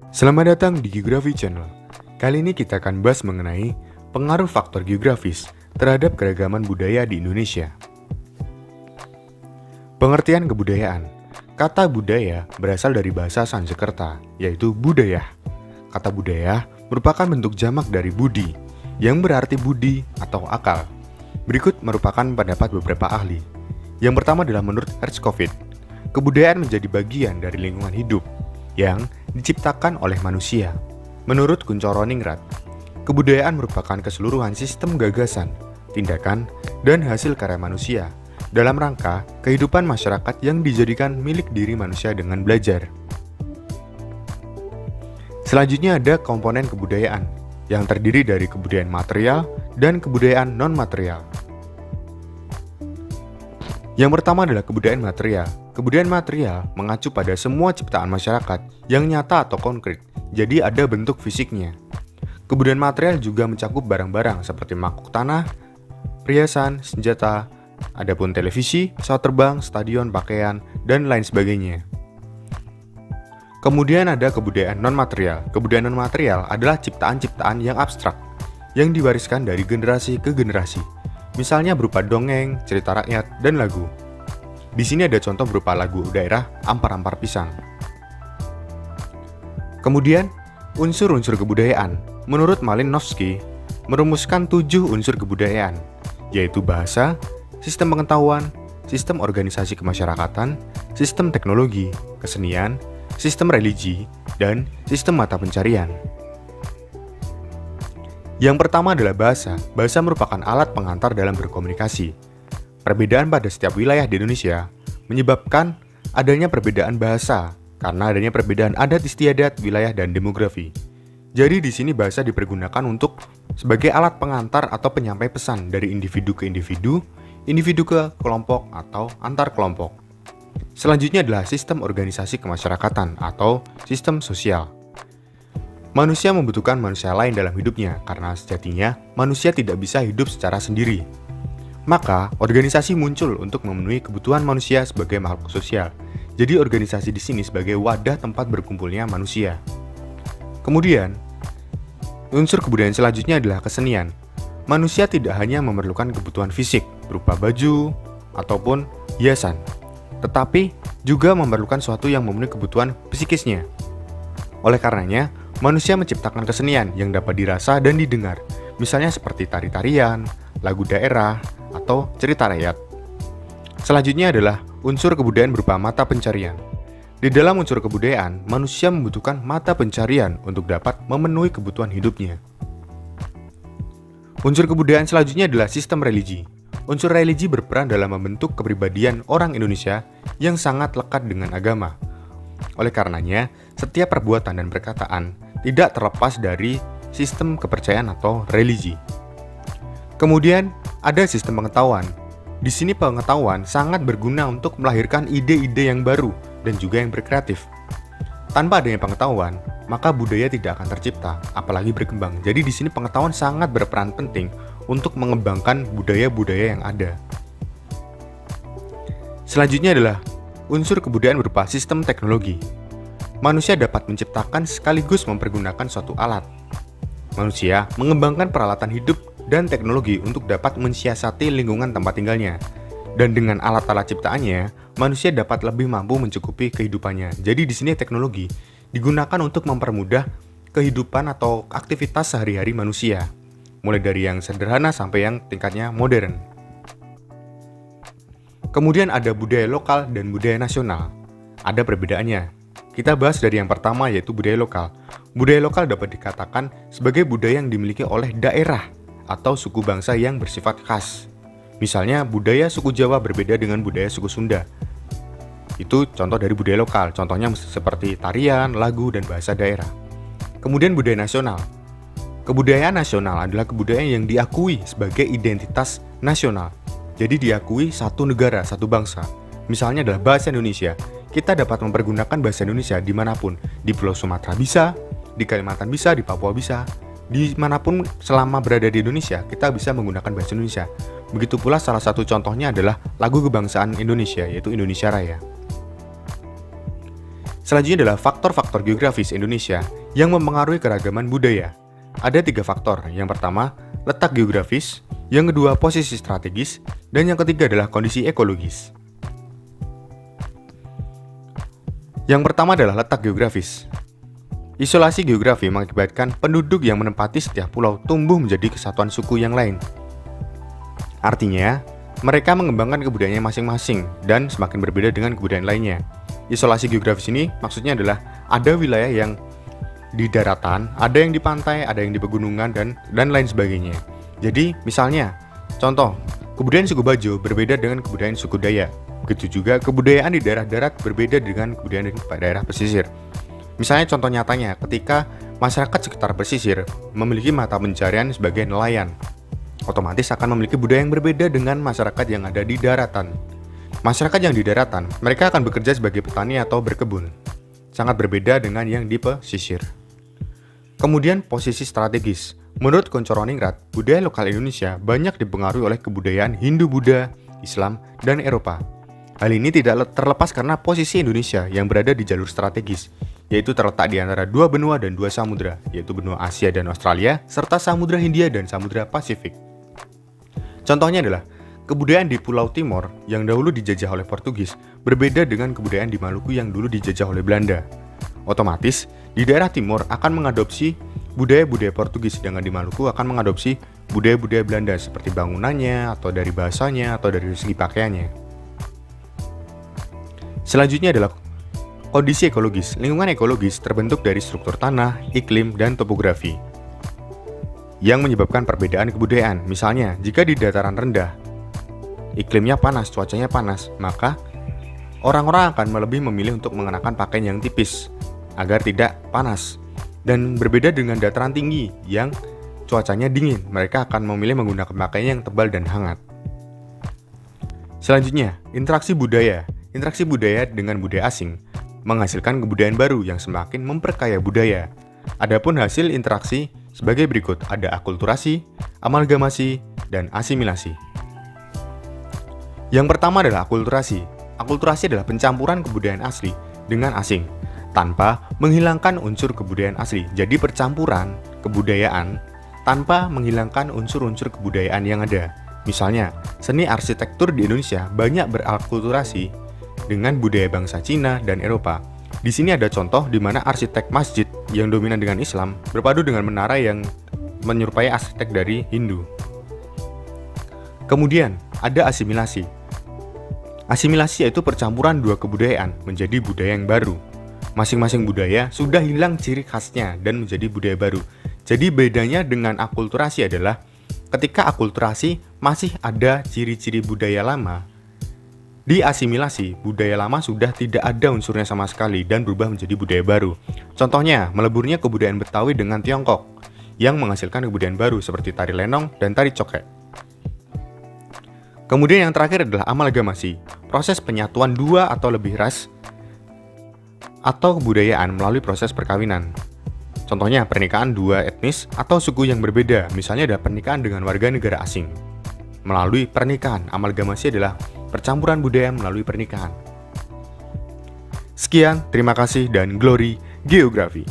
Selamat datang di Geografi Channel. Kali ini kita akan bahas mengenai pengaruh faktor geografis terhadap keragaman budaya di Indonesia. Pengertian kebudayaan. Kata budaya berasal dari bahasa Sanskerta, yaitu budaya. Kata budaya merupakan bentuk jamak dari budi, yang berarti budi atau akal. Berikut merupakan pendapat beberapa ahli. Yang pertama adalah menurut Hertzkovit, kebudayaan menjadi bagian dari lingkungan hidup yang diciptakan oleh manusia. Menurut Kunchoro-Ningrat, kebudayaan merupakan keseluruhan sistem gagasan, tindakan, dan hasil karya manusia dalam rangka kehidupan masyarakat yang dijadikan milik diri manusia dengan belajar. Selanjutnya ada komponen kebudayaan, yang terdiri dari kebudayaan material dan kebudayaan non-material. Yang pertama adalah kebudayaan material. Kebudayaan material mengacu pada semua ciptaan masyarakat yang nyata atau konkret, jadi ada bentuk fisiknya. Kebudayaan material juga mencakup barang-barang seperti mangkuk tanah, perhiasan, senjata, adapun televisi, pesawat terbang, stadion, pakaian, dan lain sebagainya. Kemudian ada kebudayaan non-material. Kebudayaan non-material adalah ciptaan-ciptaan yang abstrak, yang diwariskan dari generasi ke generasi. Misalnya berupa dongeng, cerita rakyat, dan lagu. Di sini ada contoh berupa lagu daerah Ampar-Ampar Pisang. Kemudian, unsur-unsur kebudayaan. Menurut Malinowski, merumuskan 7 unsur kebudayaan, yaitu bahasa, sistem pengetahuan, sistem organisasi kemasyarakatan, sistem teknologi, kesenian, sistem religi, dan sistem mata pencarian. Yang pertama adalah bahasa. Bahasa merupakan alat pengantar dalam berkomunikasi. Perbedaan pada setiap wilayah di Indonesia menyebabkan adanya perbedaan bahasa karena adanya perbedaan adat istiadat, wilayah, dan demografi. Jadi di sini bahasa dipergunakan untuk sebagai alat pengantar atau penyampai pesan dari individu ke individu, individu ke kelompok, atau antar kelompok. Selanjutnya adalah sistem organisasi kemasyarakatan atau sistem sosial. Manusia membutuhkan manusia lain dalam hidupnya karena sejatinya manusia tidak bisa hidup secara sendiri. Maka, organisasi muncul untuk memenuhi kebutuhan manusia sebagai makhluk sosial. Jadi organisasi di sini sebagai wadah tempat berkumpulnya manusia. Kemudian, unsur kebudayaan selanjutnya adalah kesenian. Manusia tidak hanya memerlukan kebutuhan fisik berupa baju ataupun hiasan, tetapi juga memerlukan sesuatu yang memenuhi kebutuhan psikisnya. Oleh karenanya, manusia menciptakan kesenian yang dapat dirasa dan didengar, misalnya seperti tari-tarian, lagu daerah, atau cerita rakyat. Selanjutnya adalah unsur kebudayaan berupa mata pencarian. Di dalam unsur kebudayaan, manusia membutuhkan mata pencarian untuk dapat memenuhi kebutuhan hidupnya. Unsur kebudayaan selanjutnya adalah sistem religi. Unsur religi berperan dalam membentuk kepribadian orang Indonesia yang sangat lekat dengan agama. Oleh karenanya, setiap perbuatan dan perkataan tidak terlepas dari sistem kepercayaan atau religi. Kemudian, ada sistem pengetahuan. Di sini pengetahuan sangat berguna untuk melahirkan ide-ide yang baru dan juga yang berkreatif. Tanpa adanya pengetahuan, maka budaya tidak akan tercipta, apalagi berkembang. Jadi di sini pengetahuan sangat berperan penting untuk mengembangkan budaya-budaya yang ada. Selanjutnya adalah unsur kebudayaan berupa sistem teknologi. Manusia dapat menciptakan sekaligus mempergunakan suatu alat. Manusia mengembangkan peralatan hidup dan teknologi untuk dapat mensiasati lingkungan tempat tinggalnya. Dan dengan alat-alat ciptaannya, manusia dapat lebih mampu mencukupi kehidupannya. Jadi di sini teknologi digunakan untuk mempermudah kehidupan atau aktivitas sehari-hari manusia, mulai dari yang sederhana sampai yang tingkatnya modern. Kemudian ada budaya lokal dan budaya nasional. Ada perbedaannya. Kita bahas dari yang pertama yaitu budaya lokal. Budaya lokal dapat dikatakan sebagai budaya yang dimiliki oleh daerah atau suku bangsa yang bersifat khas. Misalnya budaya suku Jawa berbeda dengan budaya suku Sunda. Itu contoh dari budaya lokal. Contohnya seperti tarian, lagu, dan bahasa daerah. Kemudian budaya nasional. Kebudayaan nasional adalah kebudayaan yang diakui sebagai identitas nasional. Jadi diakui satu negara, satu bangsa. Misalnya adalah bahasa Indonesia. Kita dapat mempergunakan bahasa Indonesia dimanapun. Di Pulau Sumatera bisa, di Kalimantan bisa, di Papua bisa. Dimanapun selama berada di Indonesia, kita bisa menggunakan bahasa Indonesia. Begitu pula salah satu contohnya adalah lagu kebangsaan Indonesia, yaitu Indonesia Raya. Selanjutnya adalah faktor-faktor geografis Indonesia yang mempengaruhi keragaman budaya. Ada 3 faktor. Yang pertama, letak geografis, yang kedua, posisi strategis, dan yang ketiga adalah kondisi ekologis. Yang pertama adalah letak geografis. Isolasi geografi mengakibatkan penduduk yang menempati setiap pulau tumbuh menjadi kesatuan suku yang lain. Artinya, mereka mengembangkan kebudayaannya masing-masing dan semakin berbeda dengan kebudayaan lainnya. Isolasi geografis ini maksudnya adalah ada wilayah yang di daratan, ada yang di pantai, ada yang di pegunungan, dan lain sebagainya. Jadi, misalnya, contoh, kebudayaan suku Bajo berbeda dengan kebudayaan suku Dayak. Begitu juga kebudayaan di daerah darat berbeda dengan kebudayaan di daerah pesisir. Misalnya contoh nyatanya, ketika masyarakat sekitar pesisir memiliki mata pencarian sebagai nelayan, otomatis akan memiliki budaya yang berbeda dengan masyarakat yang ada di daratan. Masyarakat yang di daratan, mereka akan bekerja sebagai petani atau berkebun. Sangat berbeda dengan yang di pesisir. Kemudian posisi strategis. Menurut Koncoroningrat, budaya lokal Indonesia banyak dipengaruhi oleh kebudayaan Hindu-Buddha, Islam, dan Eropa. Hal ini tidak terlepas karena posisi Indonesia yang berada di jalur strategis, yaitu terletak di antara 2 benua dan 2 samudra, yaitu benua Asia dan Australia, serta Samudra Hindia dan Samudra Pasifik. Contohnya adalah, kebudayaan di Pulau Timor yang dahulu dijajah oleh Portugis berbeda dengan kebudayaan di Maluku yang dulu dijajah oleh Belanda. Otomatis, di daerah Timor akan mengadopsi budaya-budaya Portugis, sedangkan di Maluku akan mengadopsi budaya-budaya Belanda seperti bangunannya, atau dari bahasanya, atau dari segi pakaiannya. Selanjutnya adalah kondisi ekologis. Lingkungan ekologis terbentuk dari struktur tanah, iklim, dan topografi yang menyebabkan perbedaan kebudayaan. Misalnya, jika di dataran rendah, iklimnya panas, cuacanya panas, maka orang-orang akan lebih memilih untuk mengenakan pakaian yang tipis agar tidak panas. Dan berbeda dengan dataran tinggi yang cuacanya dingin, mereka akan memilih menggunakan pakaian yang tebal dan hangat. Selanjutnya, interaksi budaya. Interaksi budaya dengan budaya asing menghasilkan kebudayaan baru yang semakin memperkaya budaya. Adapun hasil interaksi sebagai berikut, ada akulturasi, amalgamasi, dan asimilasi. Yang pertama adalah akulturasi. Akulturasi adalah pencampuran kebudayaan asli dengan asing tanpa menghilangkan unsur kebudayaan asli. Jadi percampuran kebudayaan tanpa menghilangkan unsur-unsur kebudayaan yang ada. Misalnya, seni arsitektur di Indonesia banyak berakulturasi dengan budaya bangsa Cina dan Eropa. Di sini ada contoh di mana arsitek masjid yang dominan dengan Islam berpadu dengan menara yang menyerupai arsitek dari Hindu. Kemudian, ada asimilasi. Asimilasi yaitu percampuran 2 kebudayaan menjadi budaya yang baru. Masing-masing budaya sudah hilang ciri khasnya dan menjadi budaya baru. Jadi bedanya dengan akulturasi adalah ketika akulturasi masih ada ciri-ciri budaya lama, di asimilasi, budaya lama sudah tidak ada unsurnya sama sekali dan berubah menjadi budaya baru. Contohnya, meleburnya kebudayaan Betawi dengan Tiongkok yang menghasilkan kebudayaan baru seperti tari lenong dan tari cokek. Kemudian yang terakhir adalah amalgamasi, proses penyatuan 2 atau lebih ras atau kebudayaan melalui proses perkawinan. Contohnya, pernikahan 2 etnis atau suku yang berbeda, misalnya ada pernikahan dengan warga negara asing. Melalui pernikahan, amalgamasi adalah percampuran budaya melalui pernikahan. Sekian, terima kasih dan glory geografi.